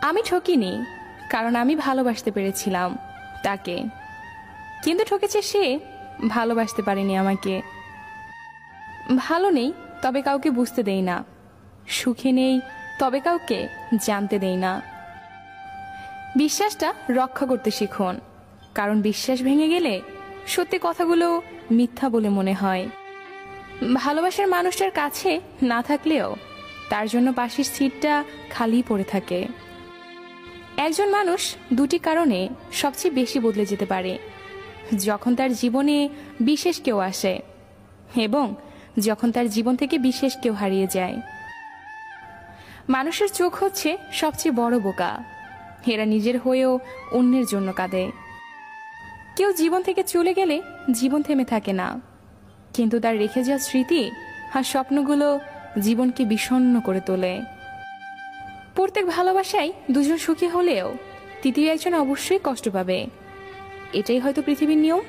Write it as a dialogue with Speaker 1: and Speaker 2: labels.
Speaker 1: আমি ঠকিনি, কারণ আমি ভালোবাসতে পেরেছিলাম তাকে, কিন্তু ঠকেছে সে ভালোবাসতে পারেনি আমাকে। ভালো নেই তবে কাউকে বুঝতে দেই না, সুখে নেই তবে কাউকে জানতে দেই না। বিশ্বাসটা রক্ষা করতে শিখুন, কারণ বিশ্বাস ভেঙে গেলে সত্যি কথাগুলো মিথ্যা বলে মনে হয়। ভালোবাসার মানুষটার কাছে না থাকলেও তার জন্য পাশের সিটটা খালি পড়ে থাকে। একজন মানুষ দুটি কারণে সবচেয়ে বেশি বদলে যেতে পারে: যখন তার জীবনে বিশেষ কেউ আসে এবং যখন তার জীবন থেকে বিশেষ কেউ হারিয়ে যায়। মানুষের চোখ হচ্ছে সবচেয়ে বড় বোকা, এরা নিজের হয়েও অন্যের জন্য কাঁদে। কেউ জীবন থেকে চলে গেলে জীবন থেমে থাকে না, কিন্তু তার রেখে যাওয়া স্মৃতি আর স্বপ্নগুলো জীবনকে বিষণ্ণ করে তোলে। প্রত্যেক ভালোবাসায় দুজন সুখী হলেও তৃতীয় একজন অবশ্যই কষ্ট পাবে। এটাই হয়তো পৃথিবীর নিয়ম।